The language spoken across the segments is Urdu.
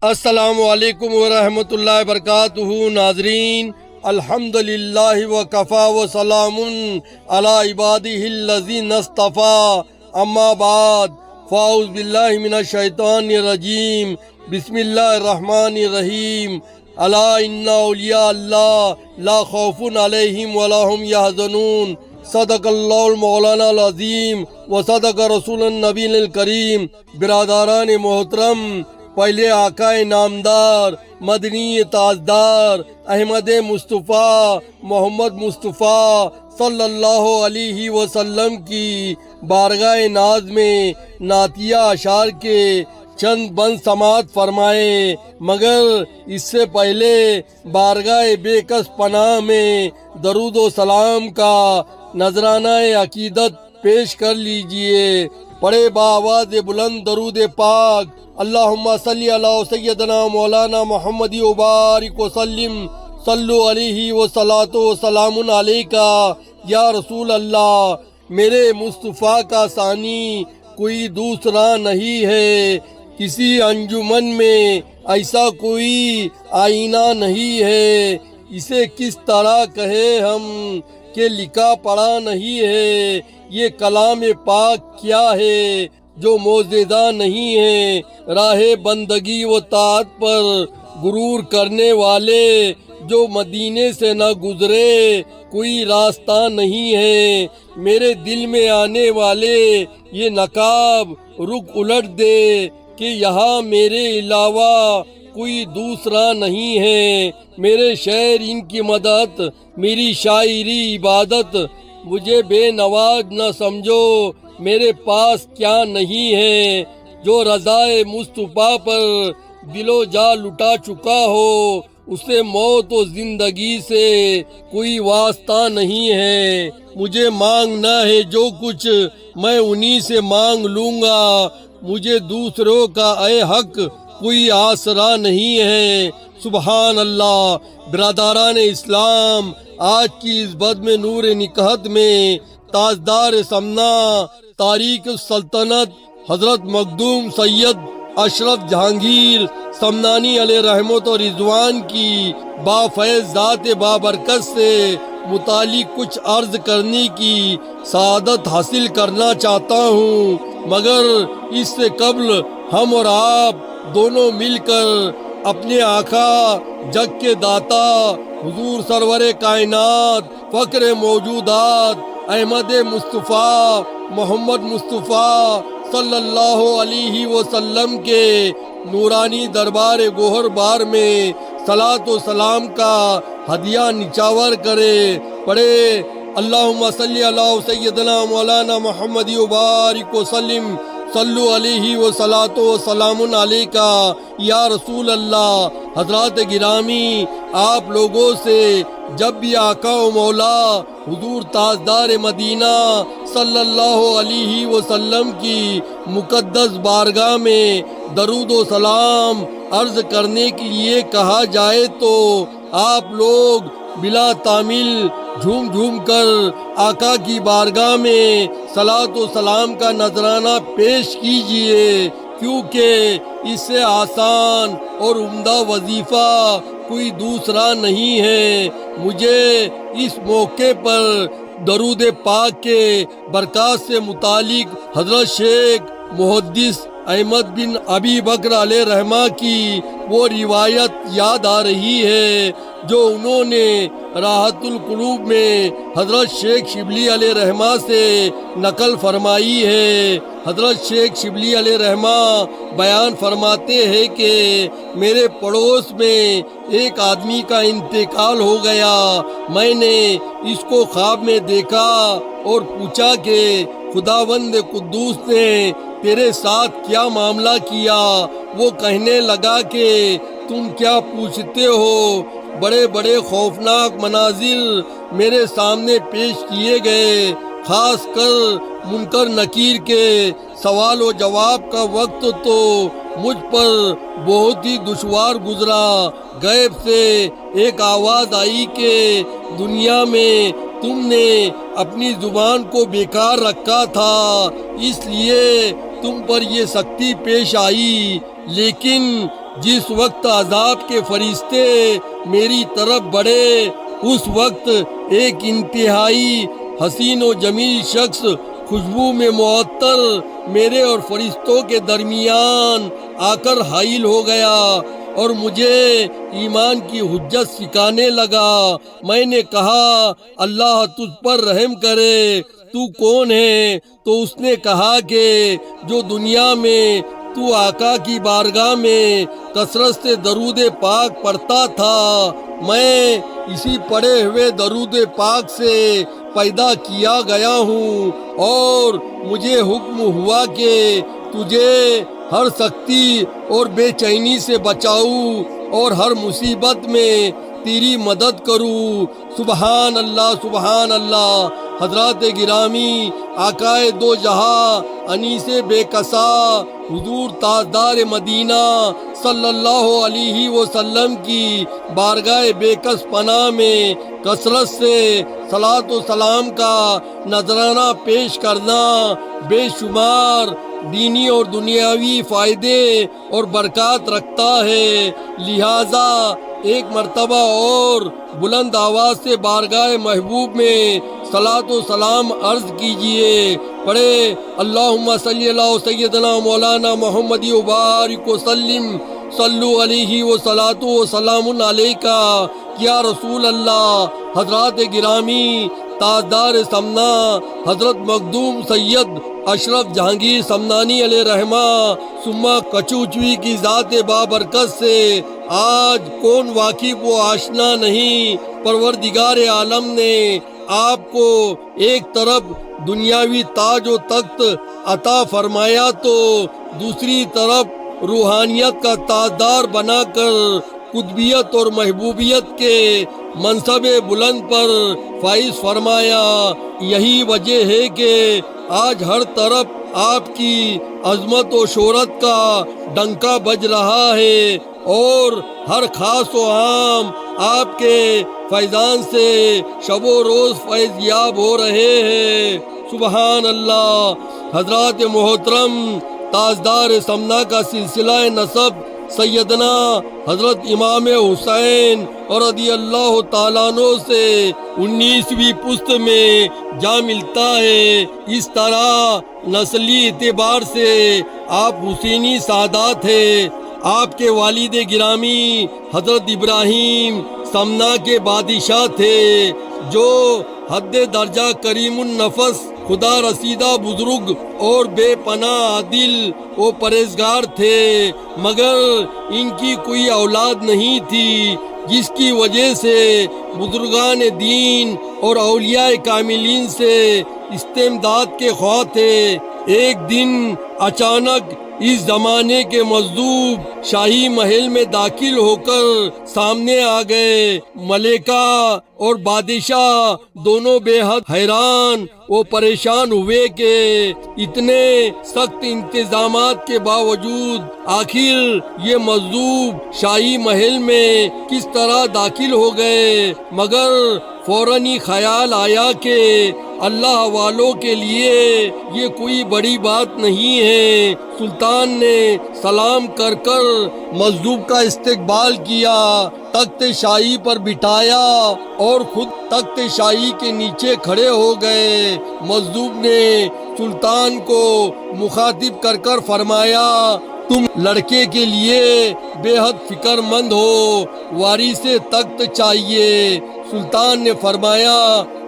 السلام علیکم ورحمۃ اللہ وبرکاتہ۔ ناظرین، الحمدللہ وکفا وسلام علی عبادہ الذین اصطفیٰ، اما بعد، فاعوذ باللہ من الشیطان الرجیم، بسم اللہ الرحمن الرحیم۔ الا ان اولیاء اللہ لا خوف علیہم ولا هم یحزنون، صدق اللہ المولانا العظیم وصدق رسول النبی الکریم۔ برادران محترم، پہلے آقا نامدار، مدنی تاجدار، احمد مصطفیٰ محمد مصطفیٰ صلی اللہ علیہ وسلم کی بارگاہ ناز میں نعتیہ اشعار کے چند بند سماعت فرمائے، مگر اس سے پہلے بارگاہ بے کس پناہ میں درود و سلام کا نذرانہ عقیدت پیش کر لیجئے۔ پڑھے بآواز بلند درود پاک، اللہم صلی علی سیدنا مولانا محمد وبارک وسلم، صلو علیہ وصلاۃ وسلام علیکہ یا رسول اللہ۔ میرے مصطفیٰ کا ثانی کوئی دوسرا نہیں ہے، کسی انجمن میں ایسا کوئی آئینہ نہیں ہے، اسے کس طرح کہے ہم کہ لکھا پڑھا نہیں ہے۔ یہ کلام پاک کیا ہے جو معجزہ نہیں ہے، راہ بندگی و طاعت پر غرور کرنے والے جو مدینے سے نہ گزرے کوئی راستہ نہیں ہے۔ میرے دل میں آنے والے یہ نقاب رخ الٹ دے کہ یہاں میرے علاوہ کوئی دوسرا نہیں ہے۔ میرے شعر ان کی مدد، میری شاعری عبادت، مجھے بے نواز نہ سمجھو، میرے پاس کیا نہیں ہے۔ جو رضائے مصطفیٰ پر دل و جا لٹا چکا ہو، اسے موت و زندگی سے کوئی واسطہ نہیں ہے۔ مجھے مانگنا ہے جو کچھ میں انہی سے مانگ لوں گا، مجھے دوسروں کا اے حق کوئی آسرا نہیں ہے۔ سبحان اللہ۔ برادران اسلام، آج کی اس بزم نور نکہت میں تاجدار سمنا، تاریخ السلطنت حضرت مخدوم سید اشرف جہانگیر سمنانی علیہ رحمت و رضوان کی بافیض ذات بابرکت سے متعلق کچھ عرض کرنے کی سعادت حاصل کرنا چاہتا ہوں، مگر اس سے قبل ہم اور آپ دونوں مل کر اپنے آقا جگ کے داتا حضور سرور کائنات فخر موجودات احمد مصطفیٰ محمد مصطفیٰ صلی اللہ علیہ وسلم کے نورانی دربار گوہر بار میں صلاۃ و سلام کا ہدیہ نچاور کرے۔ پڑھے اللہم صلی علی سیدنا مولانا محمد وبارک وسلم، صلو علیہ وصلاۃ وسلام علیکہ یا رسول اللہ۔ حضرات گرامی، آپ لوگوں سے جب بھی آقا و مولا حضور تاجدار مدینہ صلی اللہ علیہ وسلم کی مقدس بارگاہ میں درود و سلام عرض کرنے کے لیے کہا جائے تو آپ لوگ بلا تعمیل جھوم جھوم کر آقا کی بارگاہ میں صلاۃ و سلام کا نذرانہ پیش کیجئے، کیونکہ اس سے آسان اور عمدہ وظیفہ کوئی دوسرا نہیں ہے۔ مجھے اس موقع پر درود پاک کے برکات سے متعلق حضرت شیخ محدث احمد بن ابی بکر علیہ رحمہ کی وہ روایت یاد آ رہی ہے جو انہوں نے راحت القلوب میں حضرت شیخ شبلی علیہ رحمہ سے نقل فرمائی ہے۔ حضرت شیخ شبلی علیہ رحمہ بیان فرماتے ہیں کہ میرے پڑوس میں ایک آدمی کا انتقال ہو گیا، میں نے اس کو خواب میں دیکھا اور پوچھا کہ خداوند قدوس نے تیرے ساتھ کیا معاملہ کیا؟ وہ کہنے لگا کہ تم کیا پوچھتے ہو؟ بڑے بڑے خوفناک مناظر میرے سامنے پیش کیے گئے، خاص کر منکر نکیر کے سوال و جواب کا وقت تو مجھ پر بہت ہی دشوار گزرا۔ غیب سے ایک آواز آئی کہ دنیا میں تم نے اپنی زبان کو بیکار رکھا تھا، اس لیے تم پر یہ سختی پیش آئی، لیکن جس وقت عذاب کے فرشتے میری طرف بڑھے اس وقت ایک انتہائی حسین و جمیل شخص خوشبو میں معطر میرے اور فرشتوں کے درمیان آ کر حائل ہو گیا اور مجھے ایمان کی حجت سکھانے لگا۔ میں نے کہا اللہ تجھ پر رحم کرے، تو کون ہے؟ تو اس نے کہا کہ جو دنیا میں تو آقا کی بارگاہ میں کثرت سے درود پاک پڑھتا تھا، میں اسی پڑھے ہوئے درود پاک سے پیدا کیا گیا ہوں، اور مجھے حکم ہوا کہ تجھے ہر سختی اور بے چینی سے بچاؤں اور ہر مصیبت میں تیری مدد کروں۔ سبحان اللہ، سبحان اللہ۔ حضرات گرامی، آقائے دو جہاں انیس بے کسا حضور تاجدار مدینہ صلی اللہ علیہ وسلم کی بارگاہ بے کس پناہ میں کثرت سے صلاۃ و سلام کا نذرانہ پیش کرنا بے شمار دینی اور دنیاوی فائدے اور برکات رکھتا ہے، لہذا ایک مرتبہ اور بلند آواز سے بارگاہ محبوب میں صلاۃ و سلام عرض کیجئے۔ پڑھے اللہم صلی اللہ سیدنا مولانا محمد وبارک وسلم، صلو علیہ وصلاۃ وسلام علیکہ یا رسول اللہ۔ حضرات گرامی، تاجدار سمنا حضرت مخدوم سید اشرف جہانگیر سمنانی علیہ رحمہ ثم کچوچوی کی ذات بابرکت سے آج کون واقف و آشنا نہیں؟ پروردگار عالم نے آپ کو ایک طرف دنیاوی تاج و تخت عطا فرمایا تو دوسری طرف روحانیت کا تاجدار بنا کر قطبیت اور محبوبیت کے منصب بلند پر فائز فرمایا۔ یہی وجہ ہے کہ آج ہر طرف آپ کی عظمت و شہرت کا ڈنکا بج رہا ہے، اور ہر خاص و عام آپ کے فیضان سے شب و روز فیض یاب ہو رہے ہیں۔ سبحان اللہ۔ حضرات محترم، تاجدار سمنا کا سلسلہ نسب سیدنا حضرت امام حسین اور رضی اللہ تعالیٰ عنہ سے 19ویں پشت میں جا ملتا ہے۔ اس طرح نسلی اعتبار سے آپ حسینی سادات ہیں۔ آپ کے والد گرامی حضرت ابراہیم سمنا کے بادشاہ تھے، جو حد درجہ کریم النفس، خدا رسیدہ بزرگ اور بے پناہ عادل و پرہیزگار تھے، مگر ان کی کوئی اولاد نہیں تھی، جس کی وجہ سے بزرگان دین اور اولیاء کاملین سے استمداد کے خواہ تھے۔ ایک دن اچانک اس زمانے کے مجذوب شاہی محل میں داخل ہو کر سامنے آ گئے۔ ملکہ اور بادشاہ دونوں بے حد حیران و پریشان ہوئے کہ اتنے سخت انتظامات کے باوجود آخر یہ مجذوب شاہی محل میں کس طرح داخل ہو گئے، مگر فوراً ہی خیال آیا کہ اللہ والوں کے لیے یہ کوئی بڑی بات نہیں ہے۔ سلطان نے سلام کر کر مجذوب کا استقبال کیا، تخت شاہی پر بٹھایا اور خود تخت شاہی کے نیچے کھڑے ہو گئے۔ مجذوب نے سلطان کو مخاطب کر کر فرمایا، تم لڑکے کے لیے بے حد فکر مند ہو، وارث تخت چاہیے۔ سلطان نے فرمایا،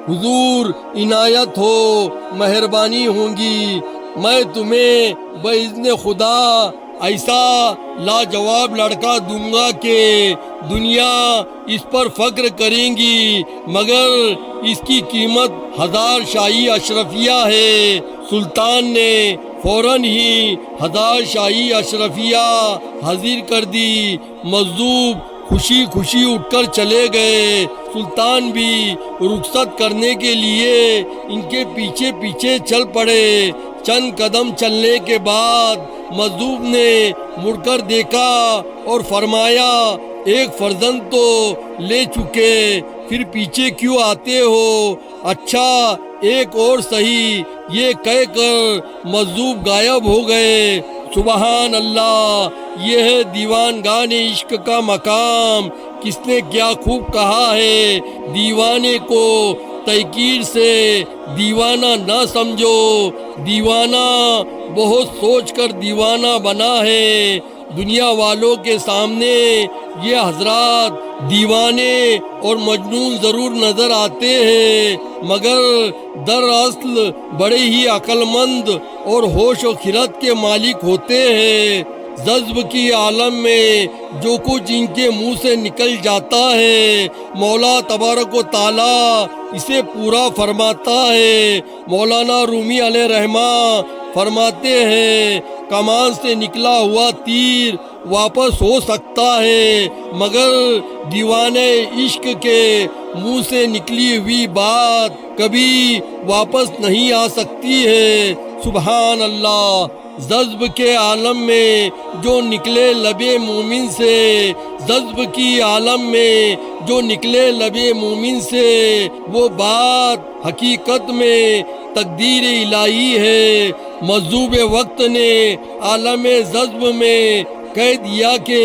حضور عنایت ہو، مہربانی ہوں گی، میں تمہیں باذن خدا ایسا لاجواب لڑکا دوں گا کہ دنیا اس پر فخر کریں گی، مگر اس کی قیمت 1000 شاہی اشرفیہ ہے۔ سلطان نے فوراً ہی 1000 شاہی اشرفیہ حاضر کر دی۔ مجذوب خوشی خوشی اٹھ کر چلے گئے۔ سلطان بھی رخصت کرنے کے لیے ان کے پیچھے پیچھے چل پڑے۔ چند قدم چلنے کے بعد مجذوب نے مڑ کر دیکھا اور فرمایا، ایک فرزند تو لے چکے، پھر پیچھے کیوں آتے ہو؟ اچھا ایک اور صحیح، یہ کہہ کر مجذوب غائب ہو گئے۔ سبحان اللہ، یہ ہے دیوانگان عشق کا مقام۔ کس نے کیا خوب کہا ہے، دیوانے کو تحقیر سے دیوانہ نہ سمجھو، دیوانہ بہت سوچ کر دیوانہ بنا ہے۔ دنیا والوں کے سامنے یہ حضرات دیوانے اور مجنون ضرور نظر آتے ہیں، مگر دراصل بڑے ہی عقل مند اور ہوش و خرد کے مالک ہوتے ہیں۔ جذب کی عالم میں جو کچھ ان کے منہ سے نکل جاتا ہے، مولا تبارک و تعالیٰ اسے پورا فرماتا ہے۔ مولانا رومی علیہ رحمہ فرماتے ہیں، کمان سے نکلا ہوا تیر واپس ہو سکتا ہے، مگر دیوانے عشق کے منہ سے نکلی ہوئی بات کبھی واپس نہیں آ سکتی ہے۔ سبحان اللہ، جذب کے عالم میں جو نکلے لب مومن سے، جذب کی عالم میں جو نکلے لب مومن سے، وہ بات حقیقت میں تقدیر الہی ہے۔ مجذوب وقت نے عالم جذب میں کہہ دیا کہ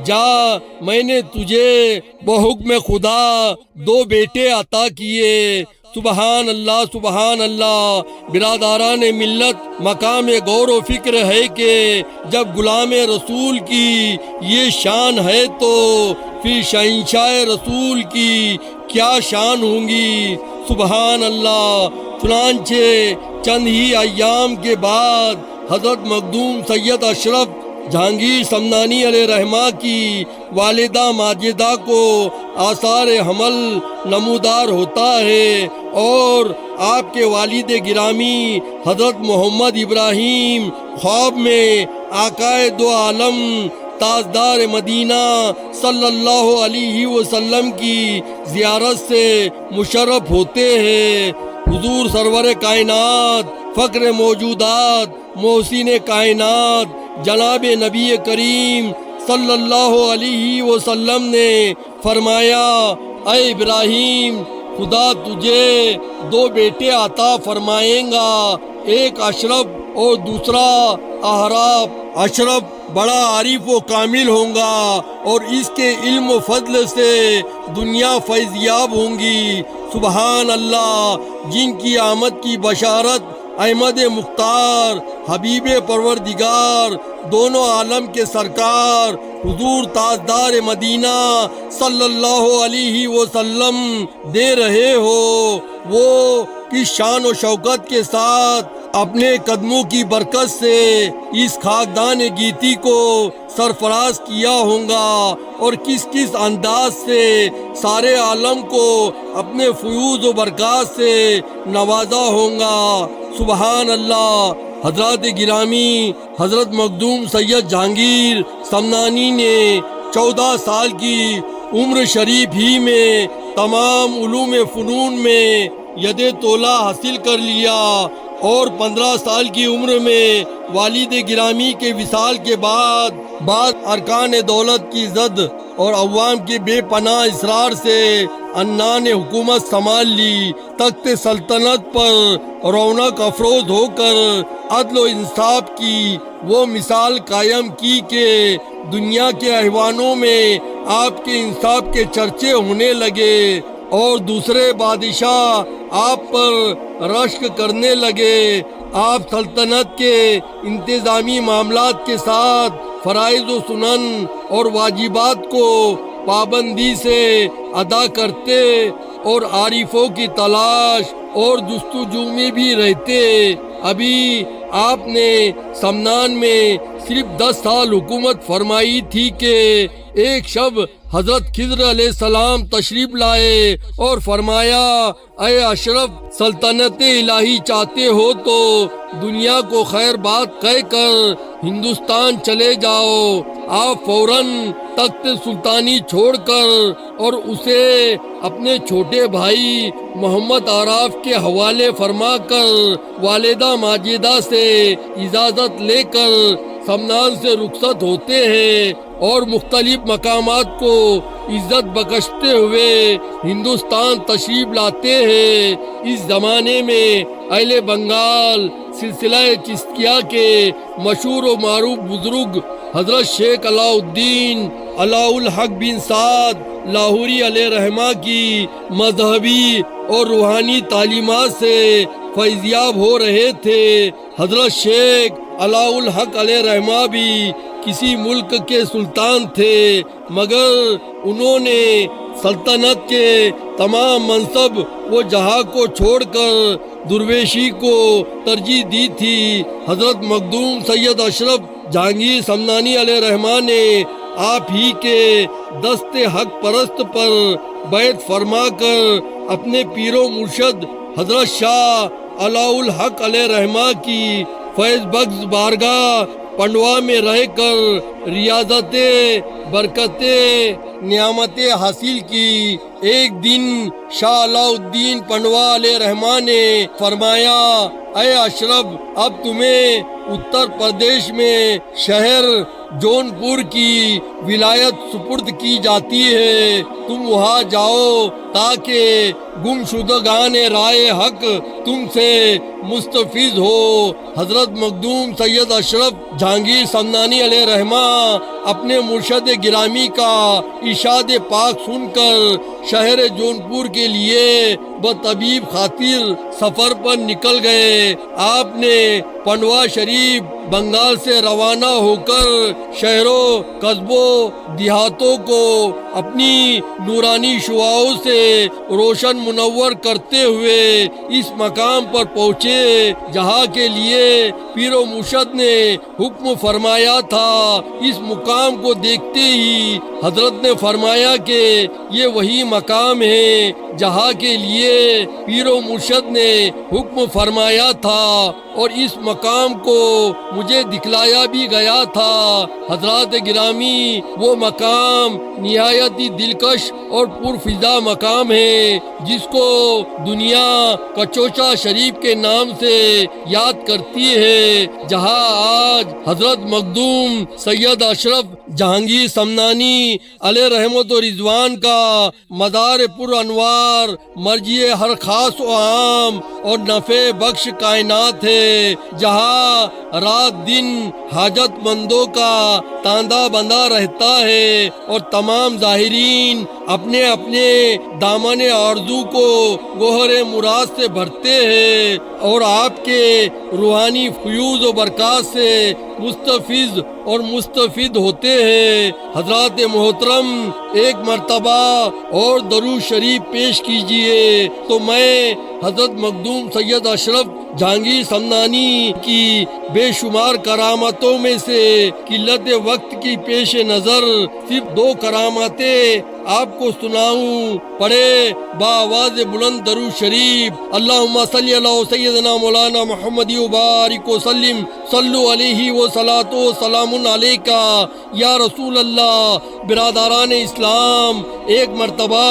جا، میں نے تجھے بحکم خدا 2 بیٹے عطا کیے۔ سبحان اللہ، سبحان اللہ۔ برادران ملت، مقام غور و فکر ہے کہ جب غلام رسول کی یہ شان ہے تو پھر شہنشاہ رسول کی کیا شان ہوں گی۔ سبحان اللہ۔ چنانچہ چند ہی ایام کے بعد حضرت مخدوم سید اشرف جہانگیر سمنانی علیہ رحمہ کی والدہ ماجدہ کو آثار حمل نمودار ہوتا ہے، اور آپ کے والد گرامی حضرت محمد ابراہیم خواب میں آقائے دو عالم تاجدار مدینہ صلی اللہ علیہ وسلم کی زیارت سے مشرف ہوتے ہیں۔ حضور سرور کائنات، فخر موجودات، محسن کائنات جناب نبی کریم صلی اللہ علیہ وسلم نے فرمایا، اے ابراہیم، خدا تجھے 2 بیٹے عطا فرمائیں گا، ایک اشرف اور دوسرا احراف۔ اشرف بڑا عارف و کامل ہوں گا اور اس کے علم و فضل سے دنیا فیضیاب ہوں گی۔ سبحان اللہ، جن کی آمد کی بشارت احمد مختار حبیب پروردگار دونوں عالم کے سرکار حضور تاجدار مدینہ صلی اللہ علیہ وسلم دے رہے ہو، وہ کس شان و شوکت کے ساتھ اپنے قدموں کی برکت سے اس خاکدان گیتی کو سرفراز کیا ہوں گا، اور کس کس انداز سے سارے عالم کو اپنے فیوض و برکات سے نوازا ہوں گا۔ سبحان اللہ۔ حضرات گرامی، حضرت مخدوم سید جہانگیر سمنانی نے 14 سال کی عمر شریف ہی میں تمام علوم فنون میں ید طولہ حاصل کر لیا، اور 15 سال کی عمر میں والد گرامی کے وصال کے بعد ارکان دولت کی زد اور عوام کے بے پناہ اصرار سے انا نے حکومت سنبھال لی۔ تخت سلطنت پر رونق افروز ہو کر عدل و انصاف کی وہ مثال قائم کی کہ دنیا کے ایوانوں میں آپ کے انصاف کے چرچے ہونے لگے، اور دوسرے بادشاہ آپ پر رشک کرنے لگے۔ آپ سلطنت کے انتظامی معاملات کے ساتھ فرائض و سنن اور واجبات کو پابندی سے ادا کرتے، اور عارفوں کی تلاش اور جستجو میں بھی رہتے۔ ابھی آپ نے سمنان میں صرف 10 سال حکومت فرمائی تھی کہ ایک شب حضرت خضر علیہ السلام تشریف لائے اور فرمایا، اے اشرف، سلطنت الہی چاہتے ہو تو دنیا کو خیر بات کہہ کر ہندوستان چلے جاؤ۔ آپ فوراً تخت سلطانی چھوڑ کر اور اسے اپنے چھوٹے بھائی محمد عراف کے حوالے فرما کر والدہ ماجدہ سے اجازت لے کر سمنان سے رخصت ہوتے ہیں، اور مختلف مقامات کو عزت بخشتے ہوئے ہندوستان تشریف لاتے ہیں۔ اس زمانے میں اہل بنگال سلسلہ چشتیہ کے مشہور و معروف بزرگ حضرت شیخ علاء الدین علاء الحق بن سعد لاہوری علیہ رحمہ کی مذہبی اور روحانی تعلیمات سے فیضیاب ہو رہے تھے۔ حضرت شیخ علاء الحق علیہ رحمہ بھی کسی ملک کے سلطان تھے، مگر انہوں نے سلطنت کے تمام منصب و جہاں کو چھوڑ کر درویشی کو ترجیح دی تھی۔ حضرت مخدوم سید اشرف جہانگیر سمنانی علیہ رحمہ نے آپ ہی کے دست حق پرست پر بیعت فرما کر اپنے پیر و مرشد حضرت شاہ علاء الحق علیہ رحمہ کی فیض بخش بارگاہ پنڈوا میں رہ کر ریاضتیں برکتیں نعمتیں حاصل کی۔ ایک دن شاہ علاء الدین پنڈوا علیہ رحمہ نے فرمایا، اے اشرف، اب تمہیں اتر پردیش میں شہر جون پور کی ولایت سپرد کی جاتی ہے، تم وہاں جاؤ تاکہ گم شدگان رائے حق تم سے مستفیض ہو۔ حضرت مخدوم سید اشرف جہانگیر سمنانی علیہ رحمہ اپنے مرشد گرامی کا ارشاد پاک سن کر شہر جون پور کے لیے بطبیب خاطر سفر پر نکل گئے۔ آپ نے پنڈوا شریف بنگال سے روانہ ہو کر شہروں قصبوں دیہاتوں کو اپنی نورانی شعاعوں سے روشن منور کرتے ہوئے اس مقام پر پہنچے جہاں کے لیے پیر و مرشد نے حکم فرمایا تھا۔ اس مقام کو دیکھتے ہی حضرت نے فرمایا کہ یہ وہی مقام ہے جہاں کے لیے پیر و مرشد نے حکم فرمایا تھا، اور اس مقام کو مجھے دکھلایا بھی گیا تھا۔ حضرات گرامی، وہ مقام نہایت ہی دلکش اور پرفضا مقام ہے جس کو دنیا کچوچا شریف کے نام سے یاد کرتی ہے، جہاں آج حضرت مخدوم سید اشرف جہانگیر سمنانی علیہ رحمت و رضوان کا مدار پر انوار مرجع ہر خاص و عام اور نفع بخش کائنات ہے، جہاں رات دن حاجت مندوں کا تاندہ بندہ رہتا ہے اور تمام ظاہرین اپنے اپنے دامن آرزو کو گوہر مراد سے بھرتے ہیں اور آپ کے روحانی فیوز و برکات سے مستفیض اور مستفید ہوتے ہیں۔ حضرات محترم، ایک مرتبہ اور درود شریف پیش کیجئے تو میں حضرت مخدوم سید اشرف جہانگیر سمنانی کی بے شمار کرامتوں میں سے قلت وقت کی پیش نظر صرف 2 کرامتیں آپ کو سناؤں۔ پڑھے بآواز بلند درود شریف، اللہم صلی علی سیدنا مولانا محمد وبارک وسلم، صلو علیہ وصلاۃ وسلام علیکہ یا رسول اللہ۔ برادران اسلام، ایک مرتبہ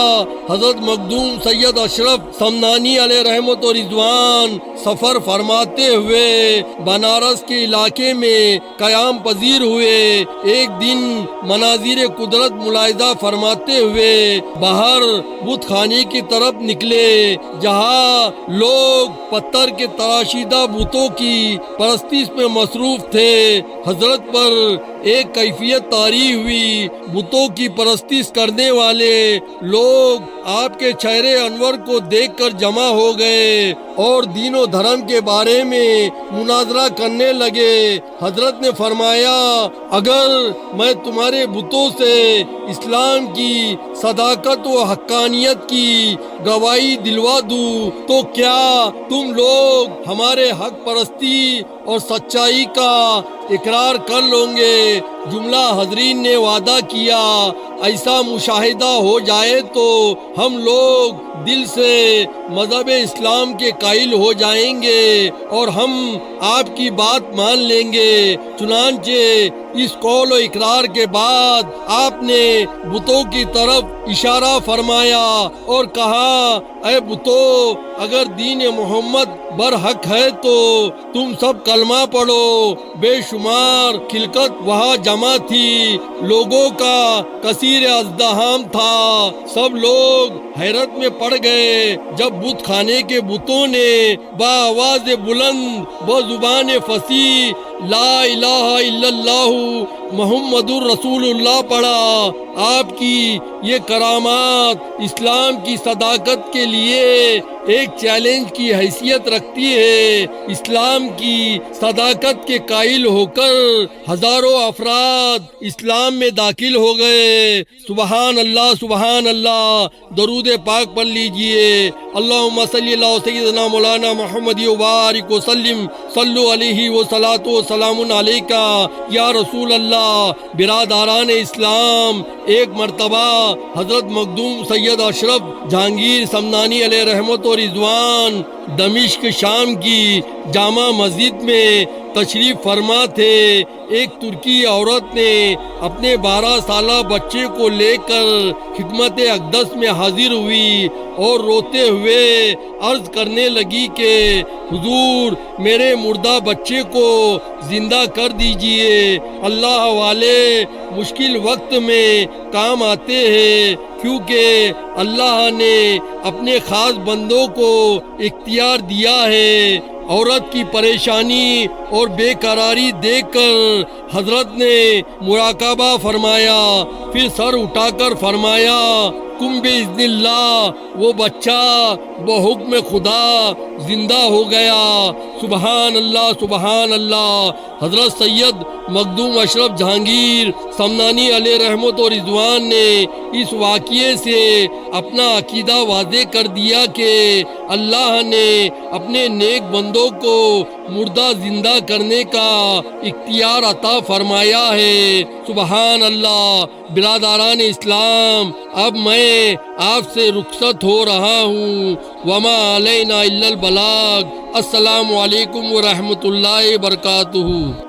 حضرت مخدوم سید اشرف سمنانی علیہ رحمت و رضوان سفر فرماتے ہوئے بنارس کے علاقے میں قیام پذیر ہوئے۔ ایک دن مناظر قدرت ملاحظہ فرماتے ہوئے باہر بت خانے کی طرف نکلے، جہاں لوگ پتھر کے تراشیدہ بتوں کی پرستش میں مصروف تھے۔ حضرت پر ایک کیفیت طاری ہوئی، بتوں کی پرستش کرنے والے لوگ آپ کے چہرے انور کو دیکھ کر جمع ہو گئے اور دین و دھرم کے بارے میں مناظرہ کرنے لگے۔ حضرت نے فرمایا، اگر میں تمہارے بتوں سے اسلام کی صداقت و حقانیت کی گواہی دلوا دوں تو کیا تم لوگ ہمارے حق پرستی اور سچائی کا اقرار کر لو گے؟ جملہ حاضرین نے وعدہ کیا، ایسا مشاہدہ ہو جائے تو ہم لوگ دل سے مذہب اسلام کے قائل ہو جائیں گے اور ہم آپ کی بات مان لیں گے۔ چنانچہ اس قول و اقرار کے بعد آپ نے بتوں کی طرف اشارہ فرمایا اور کہا اے بتو اگر دین محمد برحق ہے تو تم سب کلمہ پڑھو۔ بے شمار خلقت وہاں جمع تھی، لوگوں کا کثیر ازدحام تھا، سب لوگ حیرت میں پڑ گئے جب بت خانے کے بتوں نے بآواز بلند بزبان فصیح لا الہ الا اللہ محمد الرسول اللہ پڑھا۔ آپ کی یہ کرامات اسلام کی صداقت کے لیے ایک چیلنج کی حیثیت رکھتی ہے۔ اسلام کی صداقت کے قائل ہو کر ہزاروں افراد اسلام میں داخل ہو گئے۔ سبحان اللہ سبحان اللہ، درود پاک پڑھ لیجئے۔ اللہم صلی اللہ سیدنا مولانا محمد وبارک وسلم، صلو علیہ وصلاۃ وسلام علیکہ یا رسول اللہ۔ برادران اسلام، ایک مرتبہ حضرت مخدوم سید اشرف جہانگیر سمنانی علیہ رحمت و رضوان دمشق شام کی جامع مسجد میں تشریف فرما تھے۔ ایک ترکی عورت نے اپنے 12 سالہ بچے کو لے کر خدمت اقدس میں حاضر ہوئی اور روتے ہوئے عرض کرنے لگی کہ حضور میرے مردہ بچے کو زندہ کر دیجئے۔ اللہ والے مشکل وقت میں کام آتے ہیں، کیونکہ اللہ نے اپنے خاص بندوں کو اختیار دیا ہے۔ عورت کی پریشانی اور بے قراری دیکھ کر حضرت نے مراقبہ فرمایا، پھر سر اٹھا کر فرمایا کم باذن اللہ، وہ بچہ بحکم خدا زندہ ہو گیا۔ سبحان اللہ سبحان اللہ۔ حضرت سید مخدوم اشرف جہانگیر سمنانی علیہ رحمت و رضوان نے اس واقعے سے اپنا عقیدہ واضح کر دیا کہ اللہ نے اپنے نیک بندوں کو مردہ زندہ کرنے کا اختیار عطا فرمایا ہے۔ سبحان اللہ۔ برادران اسلام، اب میں آپ سے رخصت ہو رہا ہوں۔ وما علینا الا البلاغ۔ السلام علیکم ورحمۃ اللہ وبرکاتہ۔